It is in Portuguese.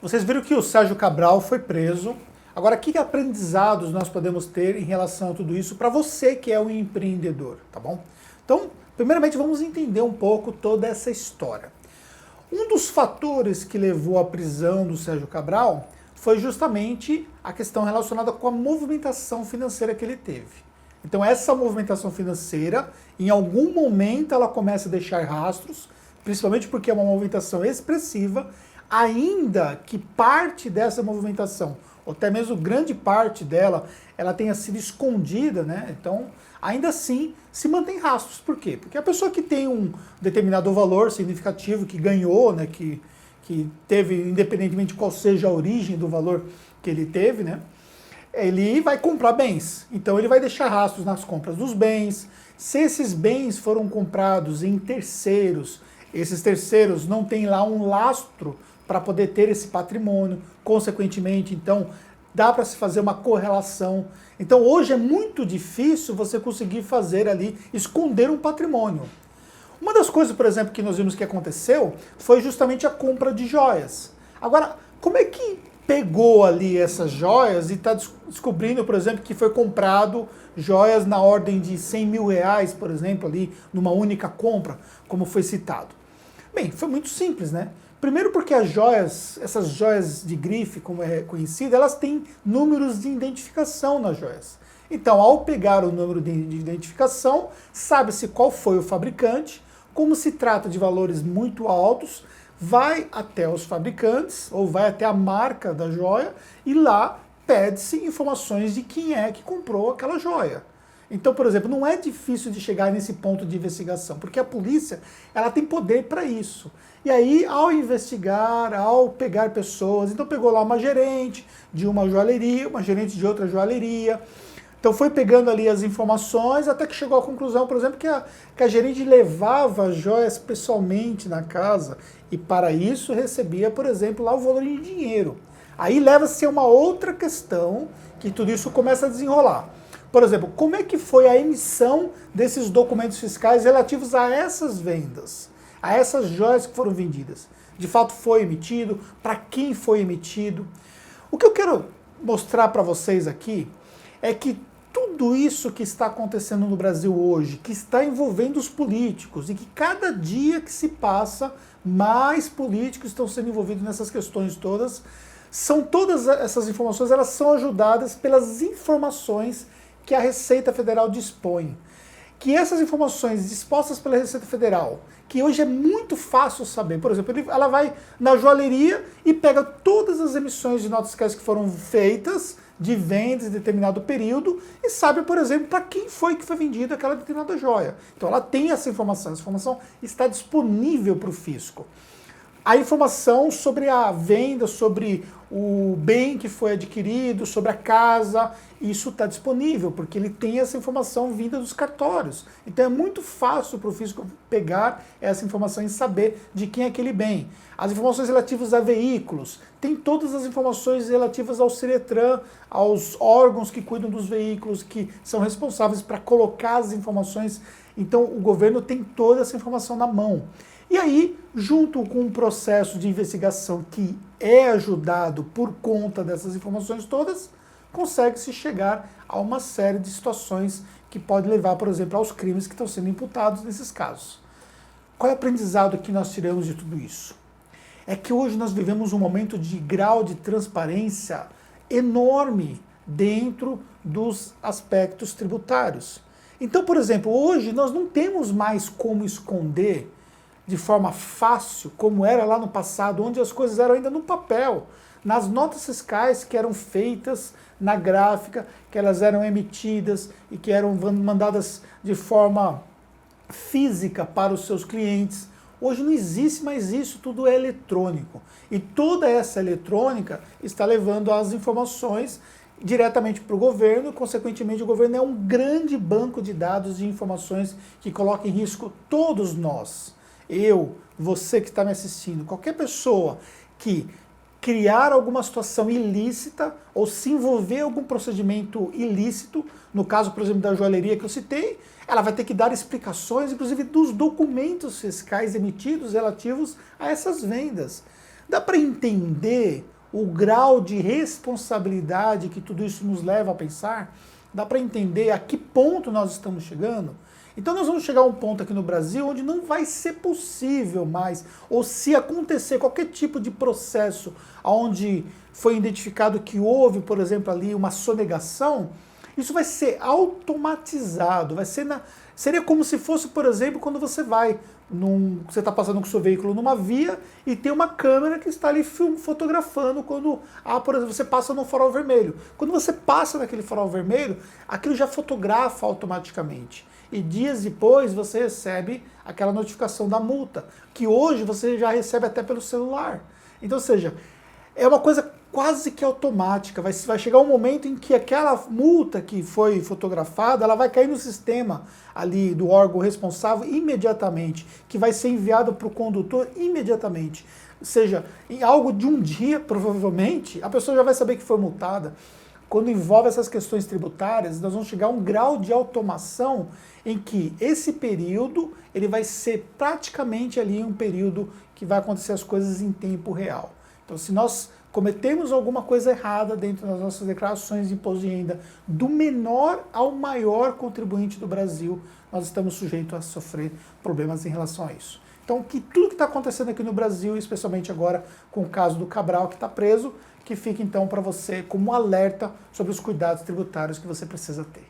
Vocês viram que o Sérgio Cabral foi preso. Agora, que aprendizados nós podemos ter em relação a tudo isso para você que é um empreendedor, tá bom? Então, primeiramente, vamos entender um pouco toda essa história. Um dos fatores que levou à prisão do Sérgio Cabral foi justamente a questão relacionada com a movimentação financeira que ele teve. Então, essa movimentação financeira, em algum momento, ela começa a deixar rastros, principalmente porque é uma movimentação expressiva, ainda que parte dessa movimentação, ou até mesmo grande parte dela, ela tenha sido escondida, né? Então, ainda assim, se mantém rastros. Por quê? Porque a pessoa que tem um determinado valor significativo, que ganhou, né? Que teve, independentemente de qual seja a origem do valor que ele teve, né? Ele vai comprar bens. Então, ele vai deixar rastros nas compras dos bens. Se esses bens foram comprados em terceiros, esses terceiros não têm lá um lastro para poder ter esse patrimônio, consequentemente, então, dá para se fazer uma correlação. Então, hoje é muito difícil você conseguir fazer ali, esconder um patrimônio. Uma das coisas, por exemplo, que nós vimos que aconteceu foi justamente a compra de joias. Agora, como é que pegou ali essas joias e está descobrindo, por exemplo, que foi comprado joias na ordem de 100 mil reais, por exemplo, ali numa única compra, como foi citado? Bem, foi muito simples, né? Primeiro porque as joias, essas joias de grife, como é conhecida, elas têm números de identificação nas joias. Então, ao pegar o número de identificação, sabe-se qual foi o fabricante, como se trata de valores muito altos, vai até os fabricantes, ou vai até a marca da joia, e lá pede-se informações de quem é que comprou aquela joia. Então, por exemplo, não é difícil de chegar nesse ponto de investigação, porque a polícia ela tem poder para isso. E aí, ao investigar, ao pegar pessoas, então pegou lá uma gerente de uma joalheria, uma gerente de outra joalheria, então foi pegando ali as informações até que chegou à conclusão, por exemplo, que a gerente levava as joias pessoalmente na casa e para isso recebia, por exemplo, lá o valor em dinheiro. Aí leva-se a uma outra questão que tudo isso começa a desenrolar. Por exemplo, como é que foi a emissão desses documentos fiscais relativos a essas vendas, a essas joias que foram vendidas? De fato foi emitido? Para quem foi emitido? O que eu quero mostrar para vocês aqui é que tudo isso que está acontecendo no Brasil hoje, que está envolvendo os políticos e que cada dia que se passa, mais políticos estão sendo envolvidos nessas questões todas, são todas essas informações, elas são ajudadas pelas informações que a Receita Federal dispõe. Que essas informações dispostas pela Receita Federal, que hoje é muito fácil saber, por exemplo, ela vai na joalheria e pega todas as emissões de notas fiscais que foram feitas de vendas em determinado período e sabe, por exemplo, para quem foi que foi vendida aquela determinada joia. Então ela tem essa informação está disponível para o fisco. A informação sobre a venda, sobre o bem que foi adquirido, sobre a casa, isso está disponível, porque ele tem essa informação vinda dos cartórios. Então é muito fácil para o fisco pegar essa informação e saber de quem é aquele bem. As informações relativas a veículos, tem todas as informações relativas ao Ciretran, aos órgãos que cuidam dos veículos, que são responsáveis para colocar as informações. Então o governo tem toda essa informação na mão. E aí, junto com um processo de investigação que é ajudado por conta dessas informações todas, consegue-se chegar a uma série de situações que pode levar, por exemplo, aos crimes que estão sendo imputados nesses casos. Qual é o aprendizado que nós tiramos de tudo isso? É que hoje nós vivemos um momento de grau de transparência enorme dentro dos aspectos tributários. Então, por exemplo, hoje nós não temos mais como esconder de forma fácil, como era lá no passado, onde as coisas eram ainda no papel, nas notas fiscais que eram feitas na gráfica, que elas eram emitidas e que eram mandadas de forma física para os seus clientes. Hoje não existe mais isso, tudo é eletrônico. E toda essa eletrônica está levando as informações diretamente para o governo, e, consequentemente, o governo é um grande banco de dados de informações que coloca em risco todos nós. Eu, você que está me assistindo, qualquer pessoa que criar alguma situação ilícita ou se envolver em algum procedimento ilícito, no caso, por exemplo, da joalheria que eu citei, ela vai ter que dar explicações, inclusive, dos documentos fiscais emitidos relativos a essas vendas. Dá para entender o grau de responsabilidade que tudo isso nos leva a pensar? Dá para entender a que ponto nós estamos chegando? Então nós vamos chegar a um ponto aqui no Brasil onde não vai ser possível mais, ou se acontecer qualquer tipo de processo onde foi identificado que houve, por exemplo, ali uma sonegação, isso vai ser automatizado, seria como se fosse, por exemplo, quando você você está passando com o seu veículo numa via e tem uma câmera que está ali fotografando quando, por exemplo, você passa no farol vermelho. Quando você passa naquele farol vermelho, aquilo já fotografa automaticamente. E dias depois você recebe aquela notificação da multa, que hoje você já recebe até pelo celular. Então, ou seja, é uma coisa quase que automática. Vai chegar um momento em que aquela multa que foi fotografada, ela vai cair no sistema ali do órgão responsável imediatamente, que vai ser enviado para o condutor imediatamente. Ou seja, em algo de um dia, provavelmente, a pessoa já vai saber que foi multada. Quando envolve essas questões tributárias, nós vamos chegar a um grau de automação em que esse período ele vai ser praticamente ali um período que vai acontecer as coisas em tempo real. Então, se nós cometemos alguma coisa errada dentro das nossas declarações de imposto de renda, do menor ao maior contribuinte do Brasil, nós estamos sujeitos a sofrer problemas em relação a isso. Então, tudo que está acontecendo aqui no Brasil, especialmente agora com o caso do Cabral que está preso, que fique então para você como um alerta sobre os cuidados tributários que você precisa ter.